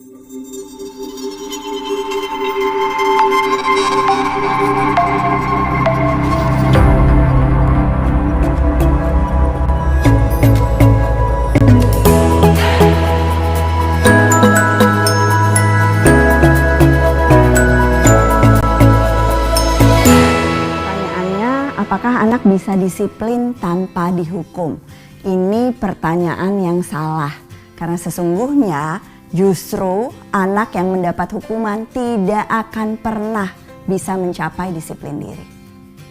Apakah anak bisa disiplin tanpa dihukum? Ini pertanyaan yang salah. Karena sesungguhnya justru anak yang mendapat hukuman tidak akan pernah bisa mencapai disiplin diri.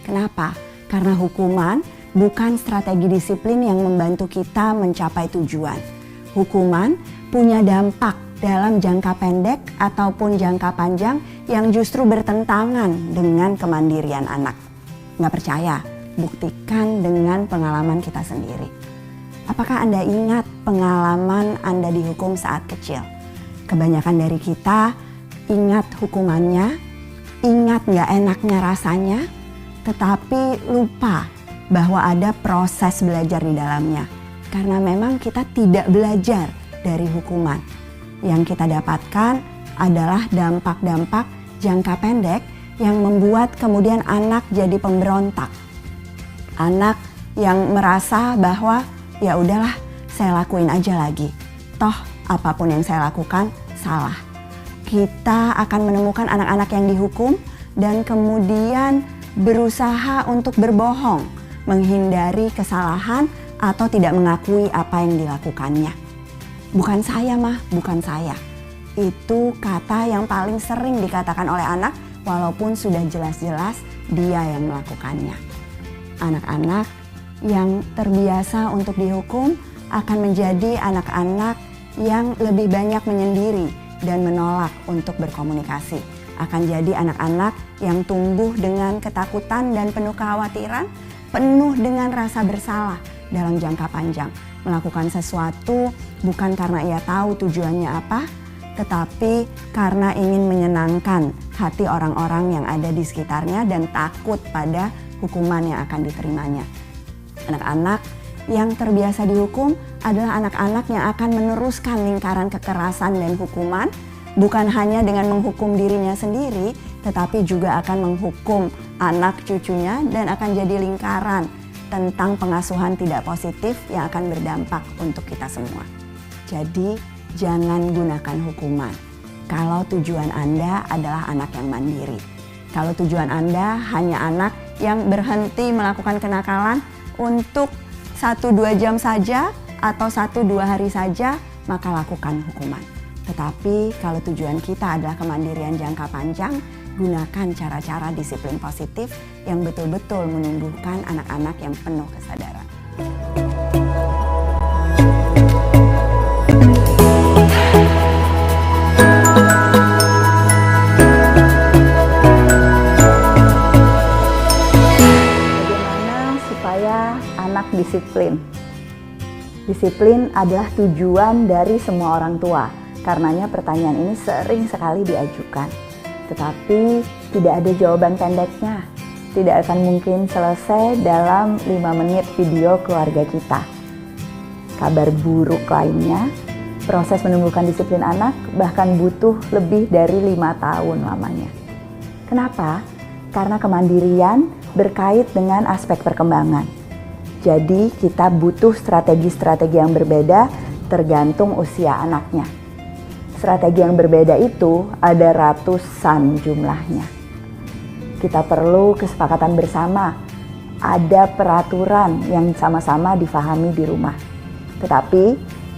Kenapa? Karena hukuman bukan strategi disiplin yang membantu kita mencapai tujuan. Hukuman punya dampak dalam jangka pendek ataupun jangka panjang yang justru bertentangan dengan kemandirian anak. Nggak percaya? Buktikan dengan pengalaman kita sendiri. Apakah Anda ingat pengalaman Anda dihukum saat kecil? Kebanyakan dari kita ingat hukumannya, ingat nggak enaknya rasanya, tetapi lupa bahwa ada proses belajar di dalamnya. Karena memang kita tidak belajar dari hukuman. Yang kita dapatkan adalah dampak-dampak jangka pendek yang membuat kemudian anak jadi pemberontak. Anak yang merasa bahwa ya udahlah saya lakuin aja lagi. Toh apapun yang saya lakukan salah. Kita akan menemukan anak-anak yang dihukum dan kemudian berusaha untuk berbohong, menghindari kesalahan atau tidak mengakui apa yang dilakukannya. Bukan saya mah, bukan saya. Itu kata yang paling sering dikatakan oleh anak walaupun sudah jelas-jelas dia yang melakukannya. Anak-anak yang terbiasa untuk dihukum akan menjadi anak-anak yang lebih banyak menyendiri dan menolak untuk berkomunikasi. Akan jadi anak-anak yang tumbuh dengan ketakutan dan penuh kekhawatiran, penuh dengan rasa bersalah dalam jangka panjang. Melakukan sesuatu bukan karena ia tahu tujuannya apa, tetapi karena ingin menyenangkan hati orang-orang yang ada di sekitarnya dan takut pada hukuman yang akan diterimanya. Anak-anak yang terbiasa dihukum adalah anak-anak yang akan meneruskan lingkaran kekerasan dan hukuman, bukan hanya dengan menghukum dirinya sendiri, tetapi juga akan menghukum anak cucunya dan akan jadi lingkaran tentang pengasuhan tidak positif yang akan berdampak untuk kita semua. Jadi, jangan gunakan hukuman kalau tujuan Anda adalah anak yang mandiri. Kalau tujuan Anda hanya anak yang berhenti melakukan kenakalan untuk 1-2 jam saja atau 1-2 hari saja, maka lakukan hukuman. Tetapi kalau tujuan kita adalah kemandirian jangka panjang, gunakan cara-cara disiplin positif yang betul-betul menumbuhkan anak-anak yang penuh kesadaran. Disiplin. Disiplin adalah tujuan dari semua orang tua. Karenanya pertanyaan ini sering sekali diajukan. Tetapi tidak ada jawaban pendeknya. Tidak akan mungkin selesai dalam 5 menit video keluarga kita. Kabar buruk lainnya, proses menumbuhkan disiplin anak bahkan butuh lebih dari 5 tahun lamanya. Kenapa? Karena kemandirian berkait dengan aspek perkembangan. Jadi kita butuh strategi-strategi yang berbeda tergantung usia anaknya. Strategi yang berbeda itu ada ratusan jumlahnya. Kita perlu kesepakatan bersama, ada peraturan yang sama-sama difahami di rumah. Tetapi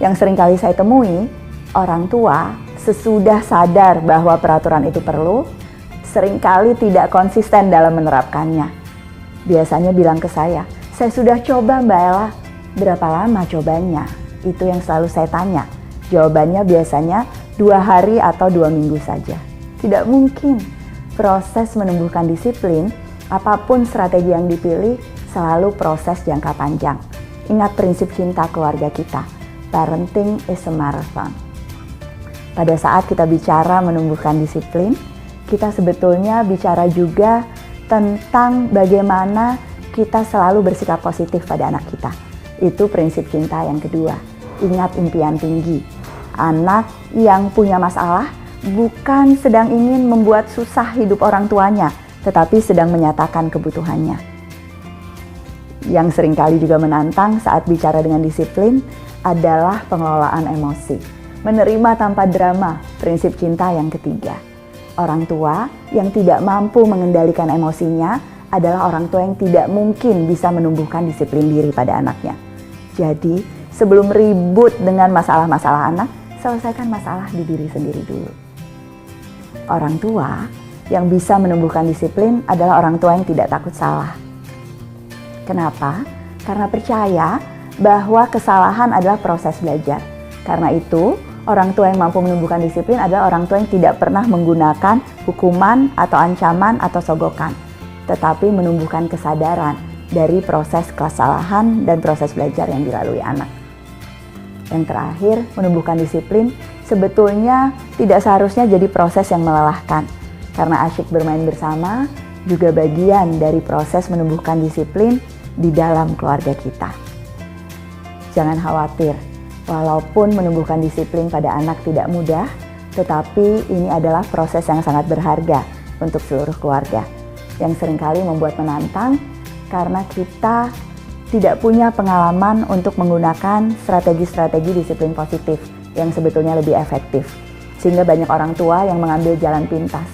yang seringkali saya temui, orang tua sesudah sadar bahwa peraturan itu perlu, seringkali tidak konsisten dalam menerapkannya. Biasanya bilang ke saya sudah coba Mbak Ella. Berapa lama cobanya? Itu yang selalu saya tanya. Jawabannya biasanya 2 hari atau 2 minggu saja. Tidak mungkin. Proses menumbuhkan disiplin, apapun strategi yang dipilih, selalu proses jangka panjang. Ingat prinsip cinta keluarga kita. Parenting is a marathon. Pada saat kita bicara menumbuhkan disiplin, kita sebetulnya bicara juga tentang bagaimana kita selalu bersikap positif pada anak kita. Itu prinsip cinta yang kedua. Ingat impian tinggi. Anak yang punya masalah bukan sedang ingin membuat susah hidup orang tuanya, tetapi sedang menyatakan kebutuhannya. Yang seringkali juga menantang saat bicara dengan disiplin adalah pengelolaan emosi. Menerima tanpa drama, prinsip cinta yang ketiga. Orang tua yang tidak mampu mengendalikan emosinya adalah orang tua yang tidak mungkin bisa menumbuhkan disiplin diri pada anaknya. Jadi, sebelum ribut dengan masalah-masalah anak, selesaikan masalah di diri sendiri dulu. Orang tua yang bisa menumbuhkan disiplin adalah orang tua yang tidak takut salah. Kenapa? Karena percaya bahwa kesalahan adalah proses belajar. Karena itu, orang tua yang mampu menumbuhkan disiplin adalah orang tua yang tidak pernah menggunakan hukuman atau ancaman atau sogokan, tetapi menumbuhkan kesadaran dari proses kesalahan dan proses belajar yang dilalui anak. Yang terakhir, menumbuhkan disiplin sebetulnya tidak seharusnya jadi proses yang melelahkan, karena asyik bermain bersama juga bagian dari proses menumbuhkan disiplin di dalam keluarga kita. Jangan khawatir, walaupun menumbuhkan disiplin pada anak tidak mudah, tetapi ini adalah proses yang sangat berharga untuk seluruh keluarga, yang seringkali membuat menantang karena kita tidak punya pengalaman untuk menggunakan strategi-strategi disiplin positif yang sebetulnya lebih efektif. Sehingga banyak orang tua yang mengambil jalan pintas,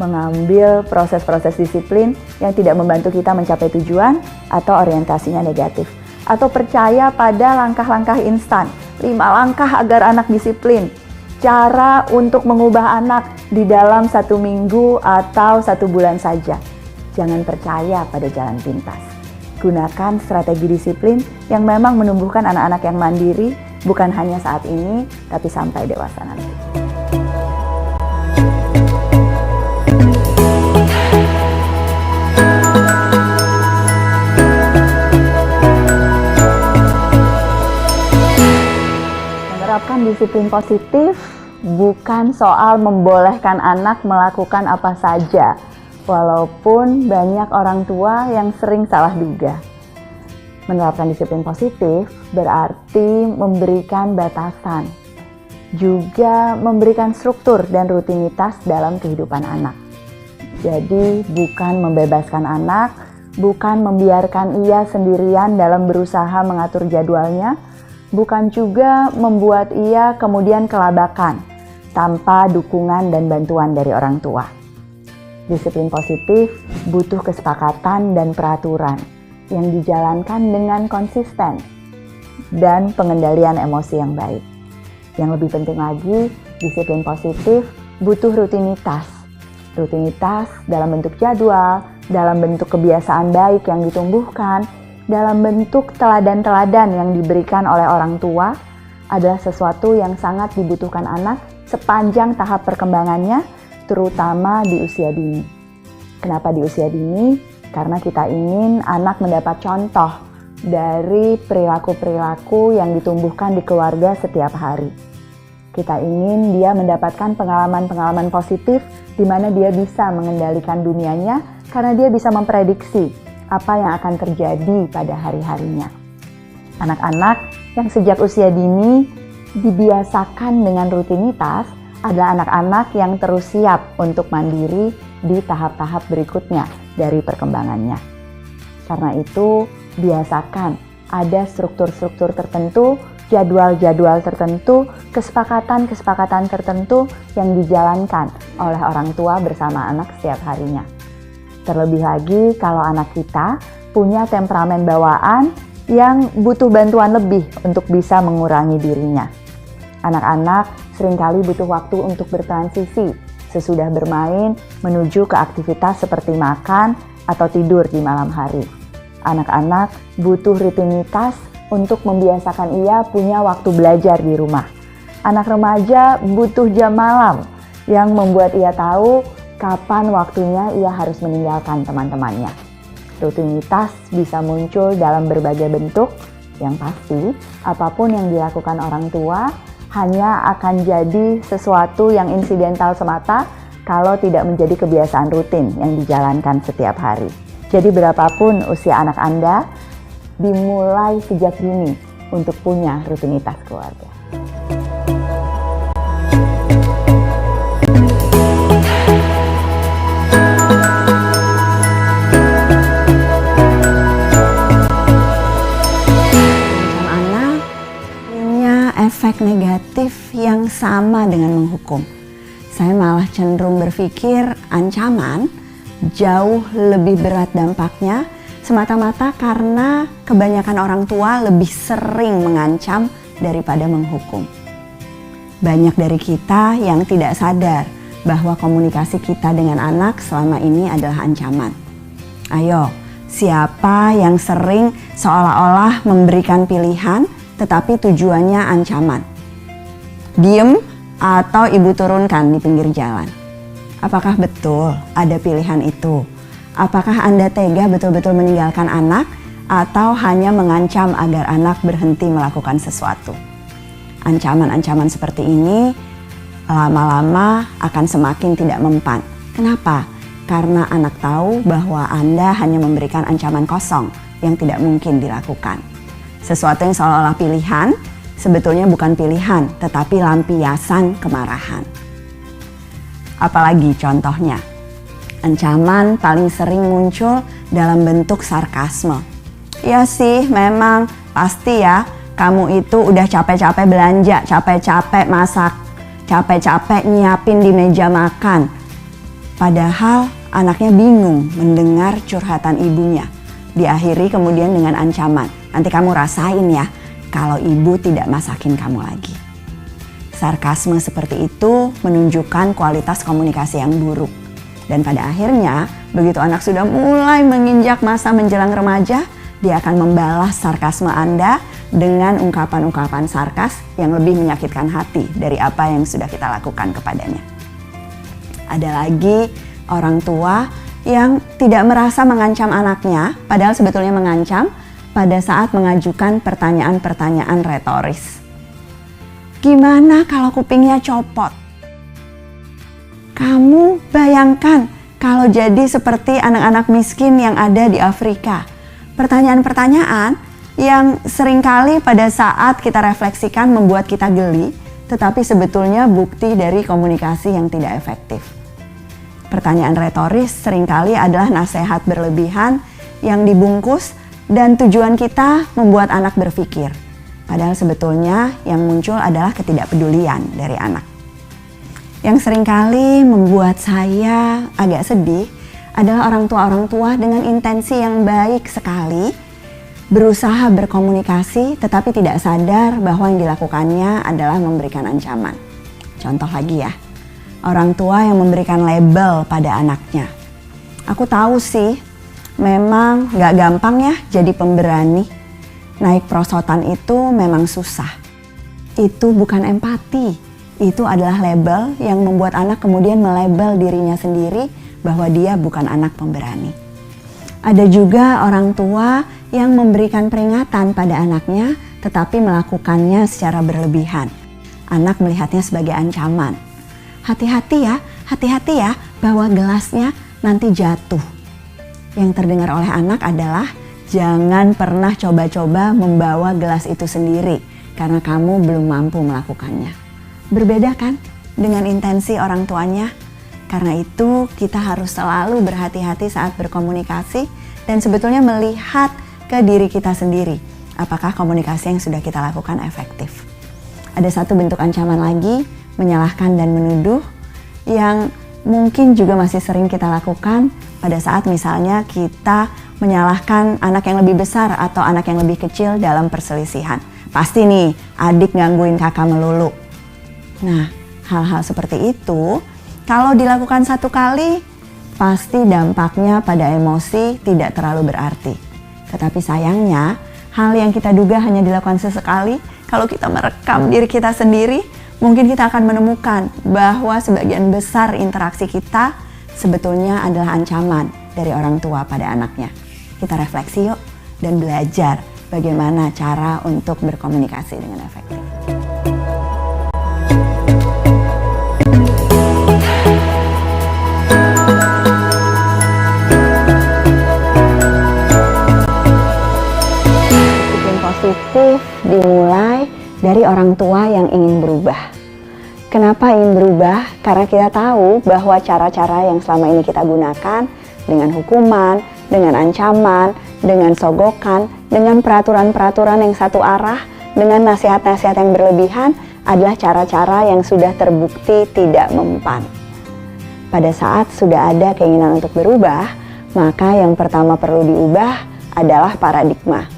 mengambil proses-proses disiplin yang tidak membantu kita mencapai tujuan atau orientasinya negatif. Atau percaya pada langkah-langkah instan, 5 langkah agar anak disiplin, cara untuk mengubah anak di dalam 1 minggu atau 1 bulan saja. Jangan percaya pada jalan pintas. Gunakan strategi disiplin yang memang menumbuhkan anak-anak yang mandiri, bukan hanya saat ini, tapi sampai dewasa nanti. Menerapkan disiplin positif bukan soal membolehkan anak melakukan apa saja, walaupun banyak orang tua yang sering salah duga. Menerapkan disiplin positif berarti memberikan batasan, juga memberikan struktur dan rutinitas dalam kehidupan anak. Jadi bukan membebaskan anak, bukan membiarkan ia sendirian dalam berusaha mengatur jadwalnya, bukan juga membuat ia kemudian kelabakan tanpa dukungan dan bantuan dari orang tua. Disiplin positif butuh kesepakatan dan peraturan yang dijalankan dengan konsisten dan pengendalian emosi yang baik. Yang lebih penting lagi, disiplin positif butuh rutinitas. Rutinitas dalam bentuk jadwal, dalam bentuk kebiasaan baik yang ditumbuhkan, dalam bentuk teladan-teladan yang diberikan oleh orang tua adalah sesuatu yang sangat dibutuhkan anak sepanjang tahap perkembangannya, terutama di usia dini. Kenapa di usia dini? Karena kita ingin anak mendapat contoh dari perilaku-perilaku yang ditumbuhkan di keluarga setiap hari. Kita ingin dia mendapatkan pengalaman-pengalaman positif di mana dia bisa mengendalikan dunianya karena dia bisa memprediksi apa yang akan terjadi pada hari-harinya. Anak-anak yang sejak usia dini dibiasakan dengan rutinitas adalah anak-anak yang terus siap untuk mandiri di tahap-tahap berikutnya dari perkembangannya. Karena itu, biasakan ada struktur-struktur tertentu, jadwal-jadwal tertentu, kesepakatan-kesepakatan tertentu yang dijalankan oleh orang tua bersama anak setiap harinya. Terlebih lagi kalau anak kita punya temperamen bawaan yang butuh bantuan lebih untuk bisa mengurangi dirinya. Anak-anak seringkali butuh waktu untuk bertransisi sesudah bermain menuju ke aktivitas seperti makan atau tidur di malam hari. Anak-anak butuh rutinitas untuk membiasakan ia punya waktu belajar di rumah. Anak remaja butuh jam malam yang membuat ia tahu kapan waktunya ia harus meninggalkan teman-temannya. Rutinitas bisa muncul dalam berbagai bentuk, yang pasti apapun yang dilakukan orang tua hanya akan jadi sesuatu yang insidental semata kalau tidak menjadi kebiasaan rutin yang dijalankan setiap hari. Jadi berapapun usia anak Anda, dimulai sejak dini untuk punya rutinitas keluarga. sama dengan menghukum. Saya malah cenderung berpikir ancaman jauh lebih berat dampaknya semata-mata karena kebanyakan orang tua lebih sering mengancam daripada menghukum. Banyak dari kita yang tidak sadar bahwa komunikasi kita dengan anak selama ini adalah ancaman. Ayo, siapa yang sering seolah-olah memberikan pilihan tetapi tujuannya ancaman? Diem atau ibu turunkan di pinggir jalan? Apakah betul ada pilihan itu? Apakah Anda tega betul-betul meninggalkan anak atau hanya mengancam agar anak berhenti melakukan sesuatu? Ancaman-ancaman seperti ini lama-lama akan semakin tidak mempan. Kenapa? Karena anak tahu bahwa Anda hanya memberikan ancaman kosong yang tidak mungkin dilakukan. Sesuatu yang seolah-olah pilihan sebetulnya bukan pilihan, tetapi lampiasan kemarahan. Apalagi contohnya, ancaman paling sering muncul dalam bentuk sarkasme. Ya sih, memang pasti ya, kamu itu udah capek-capek belanja, capek-capek masak, capek-capek nyiapin di meja makan. Padahal anaknya bingung mendengar curhatan ibunya. Diakhiri kemudian dengan ancaman, nanti kamu rasain ya kalau ibu tidak masakin kamu lagi. Sarkasme seperti itu menunjukkan kualitas komunikasi yang buruk. Dan pada akhirnya, begitu anak sudah mulai menginjak masa menjelang remaja, dia akan membalas sarkasme Anda dengan ungkapan-ungkapan sarkas yang lebih menyakitkan hati dari apa yang sudah kita lakukan kepadanya. Ada lagi orang tua yang tidak merasa mengancam anaknya, padahal sebetulnya mengancam pada saat mengajukan pertanyaan-pertanyaan retoris. Gimana kalau kupingnya copot? Kamu bayangkan kalau jadi seperti anak-anak miskin yang ada di Afrika. Pertanyaan-pertanyaan yang seringkali pada saat kita refleksikan membuat kita geli, tetapi sebetulnya bukti dari komunikasi yang tidak efektif. Pertanyaan retoris seringkali adalah nasihat berlebihan yang dibungkus dan tujuan kita membuat anak berpikir. Padahal sebetulnya yang muncul adalah ketidakpedulian dari anak. Yang seringkali membuat saya agak sedih adalah orang tua dengan intensi yang baik sekali berusaha berkomunikasi tetapi tidak sadar bahwa yang dilakukannya adalah memberikan ancaman. Contoh lagi ya, orang tua yang memberikan label pada anaknya. Aku tahu sih, memang gak gampang ya jadi pemberani. Naik perosotan itu memang susah. Itu bukan empati. Itu adalah label yang membuat anak kemudian melabel dirinya sendiri bahwa dia bukan anak pemberani. Ada juga orang tua yang memberikan peringatan pada anaknya tetapi melakukannya secara berlebihan. Anak melihatnya sebagai ancaman. Hati-hati ya bahwa gelasnya nanti jatuh. Yang terdengar oleh anak adalah jangan pernah coba-coba membawa gelas itu sendiri karena kamu belum mampu melakukannya. Berbeda kan dengan intensi orang tuanya? Karena itu kita harus selalu berhati-hati saat berkomunikasi dan sebetulnya melihat ke diri kita sendiri. Apakah komunikasi yang sudah kita lakukan efektif? Ada satu bentuk ancaman lagi, menyalahkan dan menuduh, yang mungkin juga masih sering kita lakukan pada saat misalnya kita menyalahkan anak yang lebih besar atau anak yang lebih kecil dalam perselisihan. Pasti nih, adik gangguin kakak melulu. Nah, hal-hal seperti itu kalau dilakukan satu kali, pasti dampaknya pada emosi tidak terlalu berarti. Tetapi sayangnya, hal yang kita duga hanya dilakukan sesekali, kalau kita merekam diri kita sendiri, mungkin kita akan menemukan bahwa sebagian besar interaksi kita sebetulnya adalah ancaman dari orang tua pada anaknya. Kita refleksi yuk dan belajar bagaimana cara untuk berkomunikasi dengan efektif. Disiplin positif dimulai dari orang tua yang ingin berubah. Kenapa ingin berubah? Karena kita tahu bahwa cara-cara yang selama ini kita gunakan dengan hukuman, dengan ancaman, dengan sogokan, dengan peraturan-peraturan yang satu arah, dengan nasihat-nasihat yang berlebihan adalah cara-cara yang sudah terbukti tidak mempan. Pada saat sudah ada keinginan untuk berubah, maka yang pertama perlu diubah adalah paradigma.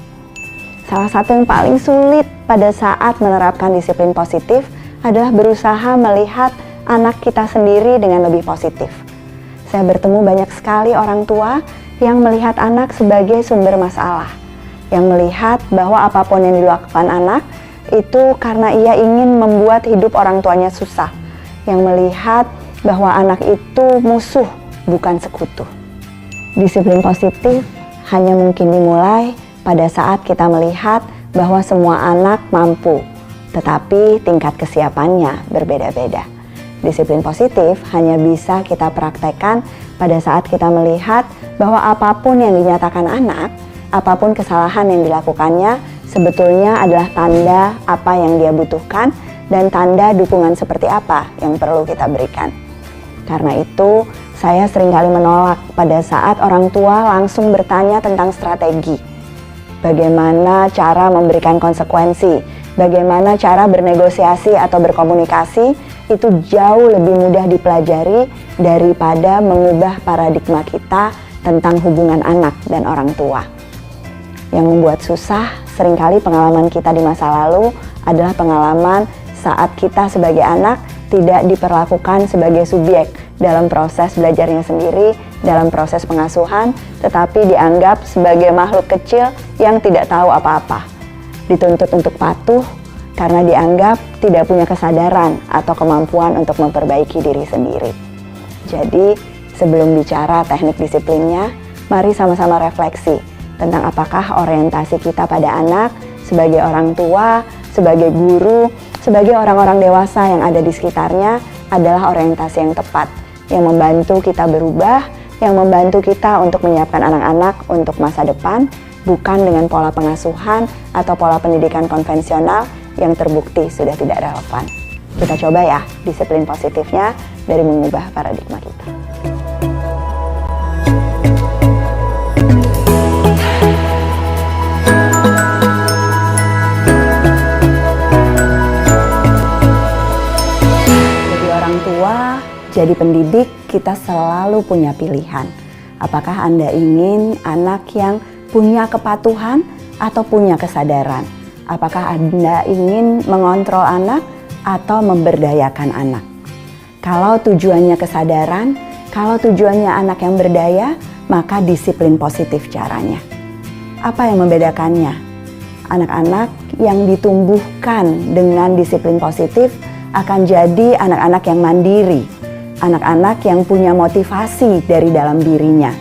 Salah satu yang paling sulit pada saat menerapkan disiplin positif adalah berusaha melihat anak kita sendiri dengan lebih positif. Saya bertemu banyak sekali orang tua yang melihat anak sebagai sumber masalah, yang melihat bahwa apapun yang dilakukan anak itu karena ia ingin membuat hidup orang tuanya susah, yang melihat bahwa anak itu musuh bukan sekutu. Disiplin positif hanya mungkin dimulai pada saat kita melihat bahwa semua anak mampu, tetapi tingkat kesiapannya berbeda-beda. Disiplin positif hanya bisa kita praktekkan pada saat kita melihat bahwa apapun yang dinyatakan anak, apapun kesalahan yang dilakukannya, sebetulnya adalah tanda apa yang dia butuhkan dan tanda dukungan seperti apa yang perlu kita berikan. Karena itu, saya seringkali menolak pada saat orang tua langsung bertanya tentang strategi. Bagaimana cara memberikan konsekuensi, bagaimana cara bernegosiasi atau berkomunikasi, itu jauh lebih mudah dipelajari daripada mengubah paradigma kita tentang hubungan anak dan orang tua. Yang membuat susah, seringkali pengalaman kita di masa lalu adalah pengalaman saat kita sebagai anak tidak diperlakukan sebagai subjek dalam proses belajarnya sendiri, dalam proses pengasuhan, tetapi dianggap sebagai makhluk kecil yang tidak tahu apa-apa. Dituntut untuk patuh karena dianggap tidak punya kesadaran atau kemampuan untuk memperbaiki diri sendiri. Jadi, sebelum bicara teknik disiplinnya, mari sama-sama refleksi tentang apakah orientasi kita pada anak sebagai orang tua, sebagai guru, sebagai orang-orang dewasa yang ada di sekitarnya adalah orientasi yang tepat, yang membantu kita berubah, yang membantu kita untuk menyiapkan anak-anak untuk masa depan, bukan dengan pola pengasuhan atau pola pendidikan konvensional yang terbukti sudah tidak relevan. Kita coba ya disiplin positifnya dari mengubah paradigma kita. Jadi pendidik, kita selalu punya pilihan. Apakah Anda ingin anak yang punya kepatuhan atau punya kesadaran? Apakah Anda ingin mengontrol anak atau memberdayakan anak? Kalau tujuannya kesadaran, kalau tujuannya anak yang berdaya, maka disiplin positif caranya. Apa yang membedakannya? Anak-anak yang ditumbuhkan dengan disiplin positif akan jadi anak-anak yang mandiri, anak-anak yang punya motivasi dari dalam dirinya,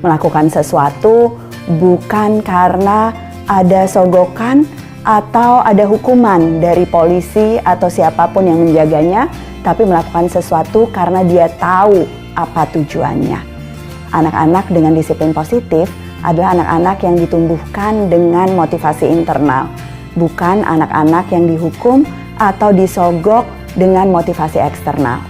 melakukan sesuatu bukan karena ada sogokan atau ada hukuman dari polisi atau siapapun yang menjaganya, tapi melakukan sesuatu karena dia tahu apa tujuannya. Anak-anak dengan disiplin positif adalah anak-anak yang ditumbuhkan dengan motivasi internal, bukan anak-anak yang dihukum atau disogok dengan motivasi eksternal.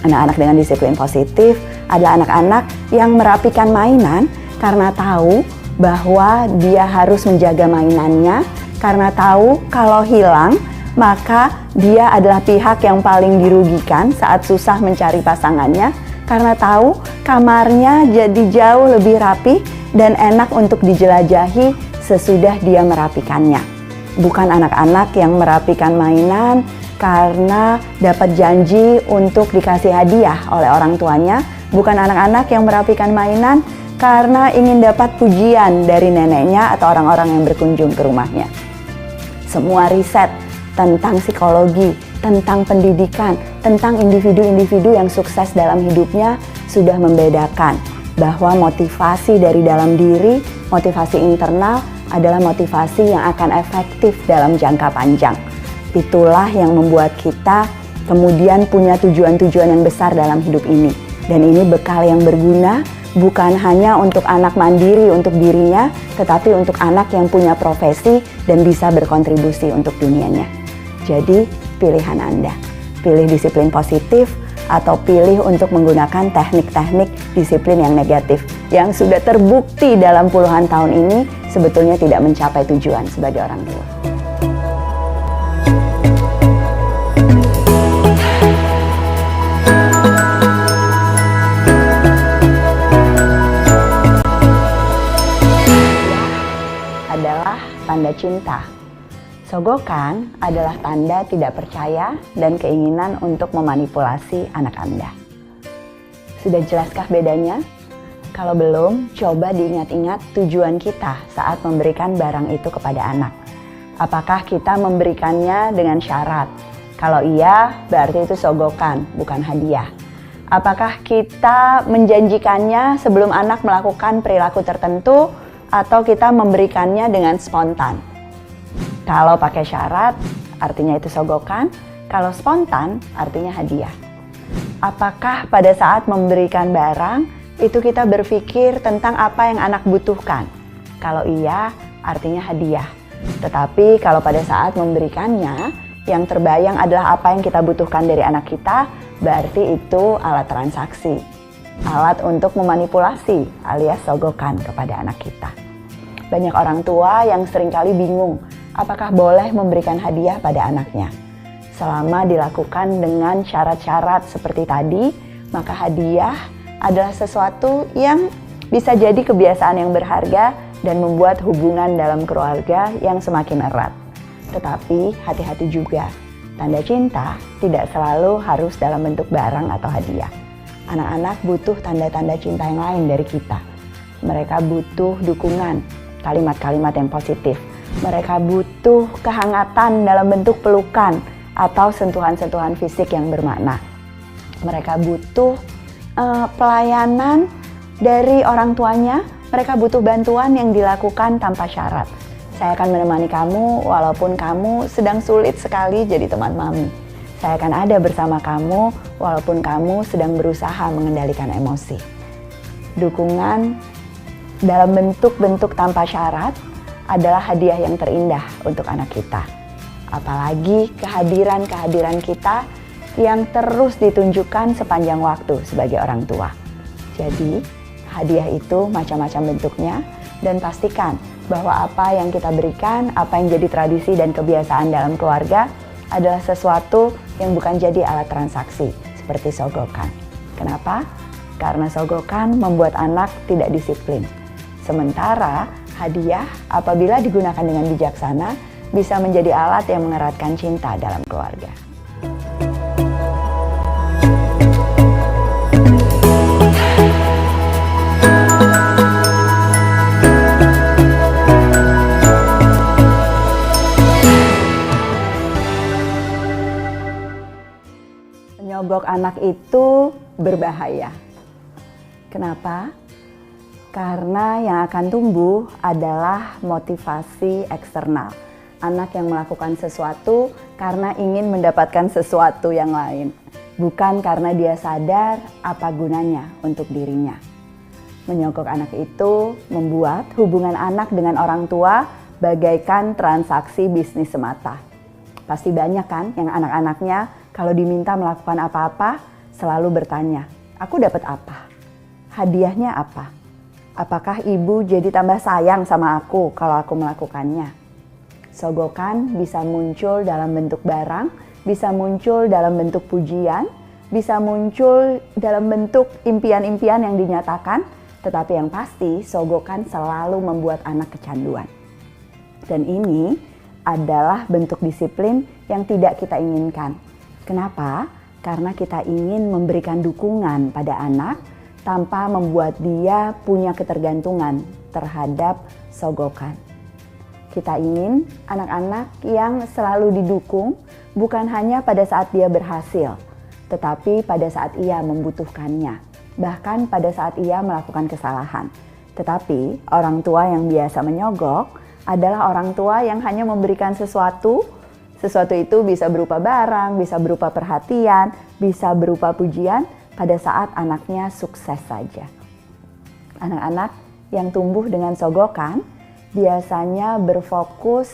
Anak-anak dengan disiplin positif adalah anak-anak yang merapikan mainan karena tahu bahwa dia harus menjaga mainannya, karena tahu kalau hilang maka dia adalah pihak yang paling dirugikan saat susah mencari pasangannya, karena tahu kamarnya jadi jauh lebih rapi dan enak untuk dijelajahi sesudah dia merapikannya. Bukan anak-anak yang merapikan mainan karena dapat janji untuk dikasih hadiah oleh orang tuanya, bukan anak-anak yang merapikan mainan karena ingin dapat pujian dari neneknya atau orang-orang yang berkunjung ke rumahnya. Semua riset tentang psikologi, tentang pendidikan, tentang individu-individu yang sukses dalam hidupnya sudah membedakan bahwa motivasi dari dalam diri, motivasi internal adalah motivasi yang akan efektif dalam jangka panjang. Itulah yang membuat kita kemudian punya tujuan-tujuan yang besar dalam hidup ini. Dan ini bekal yang berguna bukan hanya untuk anak mandiri untuk dirinya, tetapi untuk anak yang punya profesi dan bisa berkontribusi untuk dunianya. Jadi pilihan Anda, pilih disiplin positif atau pilih untuk menggunakan teknik-teknik disiplin yang negatif yang sudah terbukti dalam puluhan tahun ini sebetulnya tidak mencapai tujuan sebagai orang tua. cinta. Sogokan adalah tanda tidak percaya dan keinginan untuk memanipulasi anak Anda. Sudah jelaskah bedanya? Kalau belum, coba diingat-ingat tujuan kita saat memberikan barang itu kepada anak. Apakah kita memberikannya dengan syarat? Kalau iya, berarti itu sogokan, bukan hadiah. Apakah kita menjanjikannya sebelum anak melakukan perilaku tertentu, atau kita memberikannya dengan spontan? Kalau pakai syarat, artinya itu sogokan. Kalau spontan, artinya hadiah. Apakah pada saat memberikan barang, itu kita berpikir tentang apa yang anak butuhkan? Kalau iya, artinya hadiah. Tetapi kalau pada saat memberikannya, yang terbayang adalah apa yang kita butuhkan dari anak kita, berarti itu alat transaksi. Alat untuk memanipulasi alias sogokan kepada anak kita. Banyak orang tua yang seringkali bingung, apakah boleh memberikan hadiah pada anaknya. Selama dilakukan dengan syarat-syarat seperti tadi, maka hadiah adalah sesuatu yang bisa jadi kebiasaan yang berharga dan membuat hubungan dalam keluarga yang semakin erat. Tetapi hati-hati juga, tanda cinta tidak selalu harus dalam bentuk barang atau hadiah. Anak-anak butuh tanda-tanda cinta yang lain dari kita. Mereka butuh dukungan, kalimat-kalimat yang positif. Mereka butuh kehangatan dalam bentuk pelukan atau sentuhan-sentuhan fisik yang bermakna. Mereka butuh pelayanan dari orang tuanya. Mereka butuh bantuan yang dilakukan tanpa syarat. Saya akan menemani kamu walaupun kamu sedang sulit sekali jadi teman mami. Saya akan ada bersama kamu walaupun kamu sedang berusaha mengendalikan emosi. Dukungan dalam bentuk-bentuk tanpa syarat adalah hadiah yang terindah untuk anak kita. Apalagi kehadiran-kehadiran kita yang terus ditunjukkan sepanjang waktu sebagai orang tua. Jadi, hadiah itu macam-macam bentuknya, dan pastikan bahwa apa yang kita berikan, apa yang jadi tradisi dan kebiasaan dalam keluarga adalah sesuatu yang bukan jadi alat transaksi seperti sogokan. Kenapa? Karena sogokan membuat anak tidak disiplin. Sementara hadiah apabila digunakan dengan bijaksana bisa menjadi alat yang mengeratkan cinta dalam keluarga. Menyogok anak itu berbahaya. Kenapa? Karena yang akan tumbuh adalah motivasi eksternal. Anak yang melakukan sesuatu karena ingin mendapatkan sesuatu yang lain. Bukan karena dia sadar apa gunanya untuk dirinya. Menyogok anak itu membuat hubungan anak dengan orang tua bagaikan transaksi bisnis semata. Pasti banyak kan yang anak-anaknya kalau diminta melakukan apa-apa selalu bertanya, aku dapat apa? Hadiahnya apa? Apakah ibu jadi tambah sayang sama aku kalau aku melakukannya? Sogokan bisa muncul dalam bentuk barang, bisa muncul dalam bentuk pujian, bisa muncul dalam bentuk impian-impian yang dinyatakan, tetapi yang pasti sogokan selalu membuat anak kecanduan. Dan ini adalah bentuk disiplin yang tidak kita inginkan. Kenapa? Karena kita ingin memberikan dukungan pada anak tanpa membuat dia punya ketergantungan terhadap sogokan. Kita ingin anak-anak yang selalu didukung bukan hanya pada saat dia berhasil, tetapi pada saat ia membutuhkannya, bahkan pada saat ia melakukan kesalahan. Tetapi orang tua yang biasa menyogok adalah orang tua yang hanya memberikan sesuatu itu bisa berupa barang, bisa berupa perhatian, bisa berupa pujian pada saat anaknya sukses saja. Anak-anak yang tumbuh dengan sogokan biasanya berfokus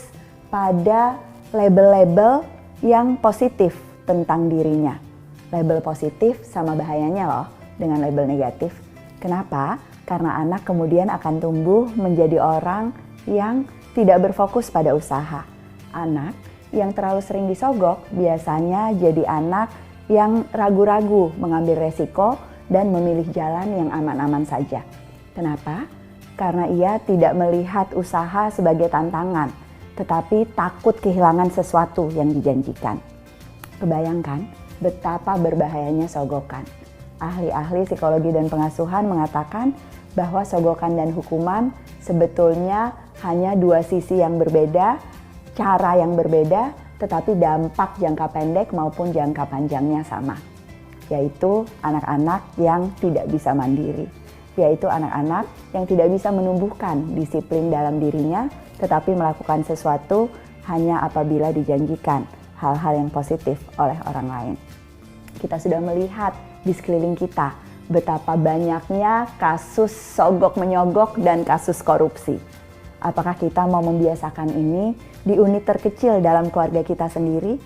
pada label-label yang positif tentang dirinya. Label positif sama bahayanya loh dengan label negatif. Kenapa? Karena anak kemudian akan tumbuh menjadi orang yang tidak berfokus pada usaha. Anak yang terlalu sering disogok biasanya jadi anak yang ragu-ragu mengambil resiko dan memilih jalan yang aman-aman saja. Kenapa? Karena ia tidak melihat usaha sebagai tantangan, tetapi takut kehilangan sesuatu yang dijanjikan. Kebayangkan betapa berbahayanya sogokan. Ahli-ahli psikologi dan pengasuhan mengatakan bahwa sogokan dan hukuman sebetulnya hanya dua sisi yang berbeda, cara yang berbeda, tetapi dampak jangka pendek maupun jangka panjangnya sama, yaitu anak-anak yang tidak bisa mandiri, yaitu anak-anak yang tidak bisa menumbuhkan disiplin dalam dirinya, tetapi melakukan sesuatu hanya apabila dijanjikan hal-hal yang positif oleh orang lain. Kita sudah melihat di sekeliling kita betapa banyaknya kasus sogok menyogok dan kasus korupsi. Apakah kita mau membiasakan ini di unit terkecil dalam keluarga kita sendiri?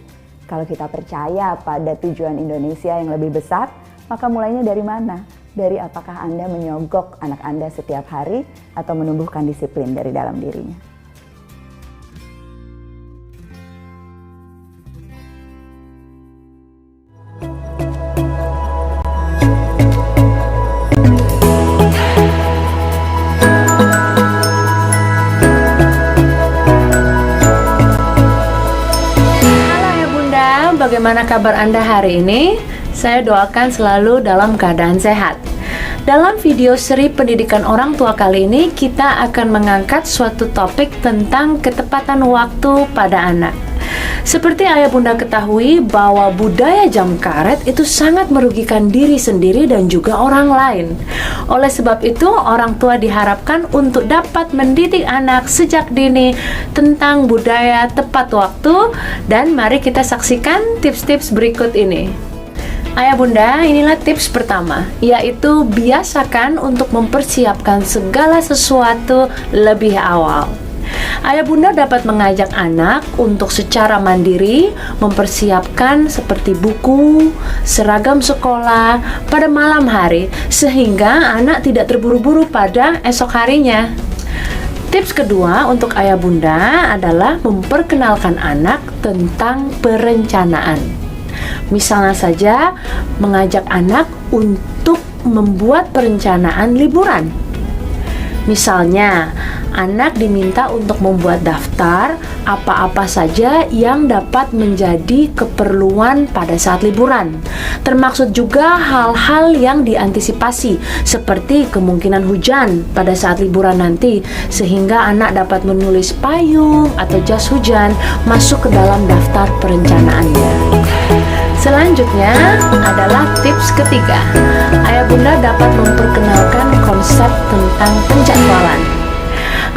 Kalau kita percaya pada tujuan Indonesia yang lebih besar, maka mulainya dari mana? Dari apakah Anda menyogok anak Anda setiap hari atau menumbuhkan disiplin dari dalam dirinya? Bagaimana kabar Anda hari ini? Saya doakan selalu dalam keadaan sehat. Dalam video seri pendidikan orang tua kali ini, kita akan mengangkat suatu topik tentang ketepatan waktu pada anak. Seperti ayah bunda ketahui bahwa budaya jam karet itu sangat merugikan diri sendiri dan juga orang lain. Oleh sebab itu, orang tua diharapkan untuk dapat mendidik anak sejak dini tentang budaya tepat waktu. Dan mari kita saksikan tips-tips berikut ini. Ayah bunda, inilah tips pertama, yaitu biasakan untuk mempersiapkan segala sesuatu lebih awal. Ayah bunda dapat mengajak anak untuk secara mandiri mempersiapkan seperti buku, seragam sekolah pada malam hari, sehingga anak tidak terburu-buru pada esok harinya. Tips kedua untuk ayah bunda adalah memperkenalkan anak tentang perencanaan. Misalnya saja mengajak anak untuk membuat perencanaan liburan. Misalnya, anak diminta untuk membuat daftar apa-apa saja yang dapat menjadi keperluan pada saat liburan. Termaksud juga hal-hal yang diantisipasi, seperti kemungkinan hujan pada saat liburan nanti, sehingga anak dapat menulis payung atau jas hujan masuk ke dalam daftar perencanaannya. Selanjutnya adalah tips ketiga. Ayah bunda dapat memperkenalkan konsep tentang penjadwalan.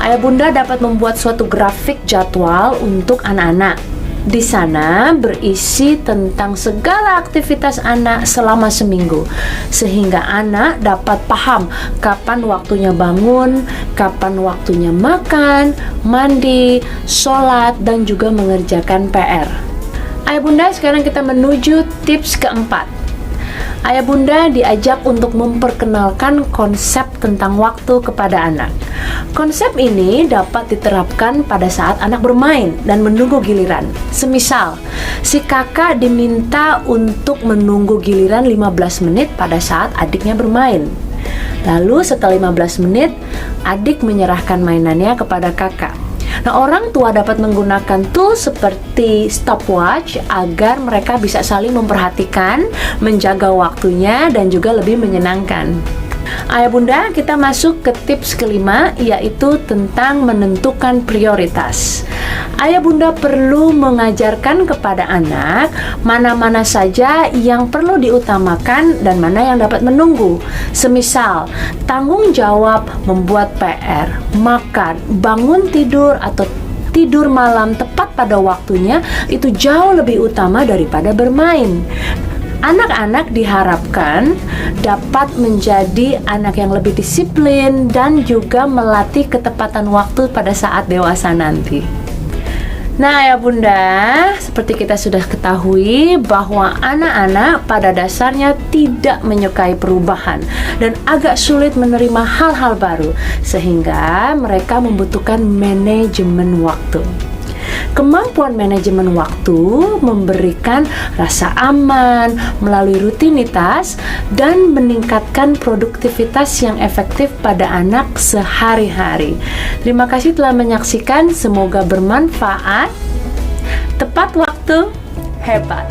Ayah bunda dapat membuat suatu grafik jadwal untuk anak-anak. Di sana berisi tentang segala aktivitas anak selama seminggu, sehingga anak dapat paham kapan waktunya bangun, kapan waktunya makan, mandi, sholat, dan juga mengerjakan PR. Ayah bunda, sekarang kita menuju tips keempat. Ayah bunda diajak untuk memperkenalkan konsep tentang waktu kepada anak. Konsep ini dapat diterapkan pada saat anak bermain dan menunggu giliran. Semisal, si kakak diminta untuk menunggu giliran 15 menit pada saat adiknya bermain. Lalu setelah 15 menit, adik menyerahkan mainannya kepada kakak. Nah, orang tua dapat menggunakan tools seperti stopwatch agar mereka bisa saling memperhatikan, menjaga waktunya, dan juga lebih menyenangkan. Ayah bunda, kita masuk ke tips kelima, yaitu tentang menentukan prioritas. Ayah bunda perlu mengajarkan kepada anak mana-mana saja yang perlu diutamakan dan mana yang dapat menunggu. Semisal, tanggung jawab membuat PR, makan, bangun tidur atau tidur malam tepat pada waktunya itu jauh lebih utama daripada bermain. Anak-anak diharapkan dapat menjadi anak yang lebih disiplin dan juga melatih ketepatan waktu pada saat dewasa nanti. Nah ya bunda, seperti kita sudah ketahui bahwa anak-anak pada dasarnya tidak menyukai perubahan dan agak sulit menerima hal-hal baru, sehingga mereka membutuhkan manajemen waktu. Kemampuan manajemen waktu memberikan rasa aman melalui rutinitas dan meningkatkan produktivitas yang efektif pada anak sehari-hari. Terima kasih telah menyaksikan, semoga bermanfaat. Tepat waktu, hebat.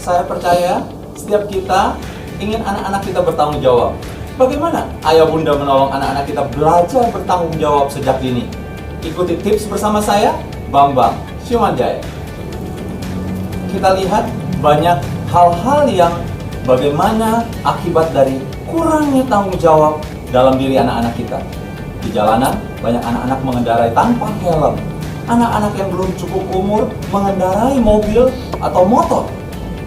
Saya percaya setiap kita ingin anak-anak kita bertanggung jawab. Bagaimana ayah bunda menolong anak-anak kita belajar bertanggung jawab sejak dini? Ikuti tips bersama saya, Bambang Syumanjaya. Kita lihat banyak hal-hal yang bagaimana akibat dari kurangnya tanggung jawab dalam diri anak-anak kita. Di jalanan, banyak anak-anak mengendarai tanpa helm. Anak-anak yang belum cukup umur mengendarai mobil atau motor.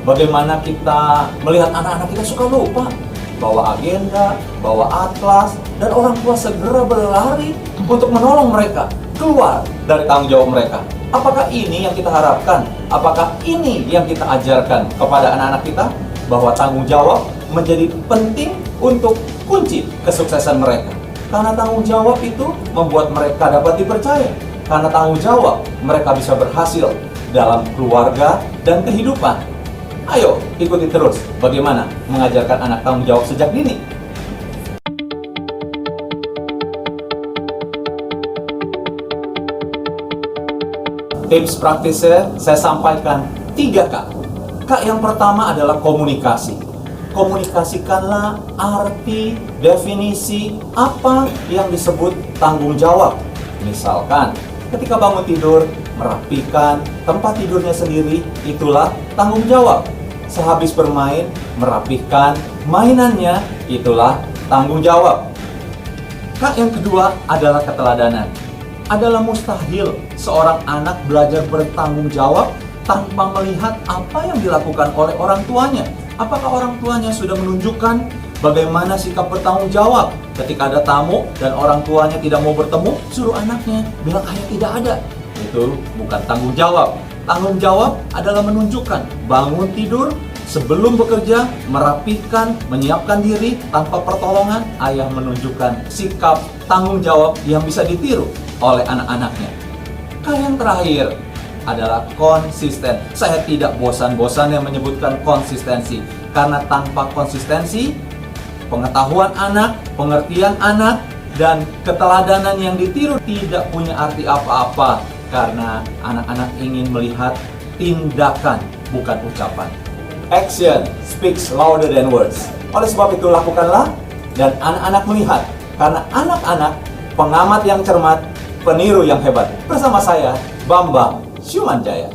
Bagaimana kita melihat anak-anak kita suka lupa bawa agenda, bawa atlas, dan orang tua segera berlari untuk menolong mereka keluar dari tanggung jawab mereka. Apakah ini yang kita harapkan? Apakah ini yang kita ajarkan kepada anak-anak kita? Bahwa tanggung jawab menjadi penting untuk kunci kesuksesan mereka. Karena tanggung jawab itu membuat mereka dapat dipercaya. Karena tanggung jawab mereka bisa berhasil dalam keluarga dan kehidupan. Ayo, ikuti terus bagaimana mengajarkan anak tanggung jawab sejak dini. Tips praktisnya saya sampaikan 3K. K yang pertama adalah komunikasi. Komunikasikanlah arti, definisi apa yang disebut tanggung jawab. Misalkan, ketika bangun tidur, merapikan tempat tidurnya sendiri, itulah tanggung jawab. Sehabis bermain, merapihkan mainannya, itulah tanggung jawab. K yang kedua adalah keteladanan. Adalah mustahil seorang anak belajar bertanggung jawab tanpa melihat apa yang dilakukan oleh orang tuanya. Apakah orang tuanya sudah menunjukkan bagaimana sikap bertanggung jawab? Ketika ada tamu dan orang tuanya tidak mau bertemu, suruh anaknya bilang ayah tidak ada. Itu bukan tanggung jawab. Tanggung jawab adalah menunjukkan bangun tidur, sebelum bekerja, merapihkan, menyiapkan diri tanpa pertolongan. Ayah menunjukkan sikap tanggung jawab yang bisa ditiru oleh anak-anaknya. Yang terakhir adalah konsisten. Saya tidak bosan-bosan yang menyebutkan konsistensi, karena tanpa konsistensi, pengetahuan anak, pengertian anak, dan keteladanan yang ditiru tidak punya arti apa-apa, karena anak-anak ingin melihat tindakan, bukan ucapan. Action speaks louder than words. Oleh sebab itu, lakukanlah dan anak-anak melihat, karena anak-anak pengamat yang cermat, peniru yang hebat. Bersama saya, Bambang Syumanjaya.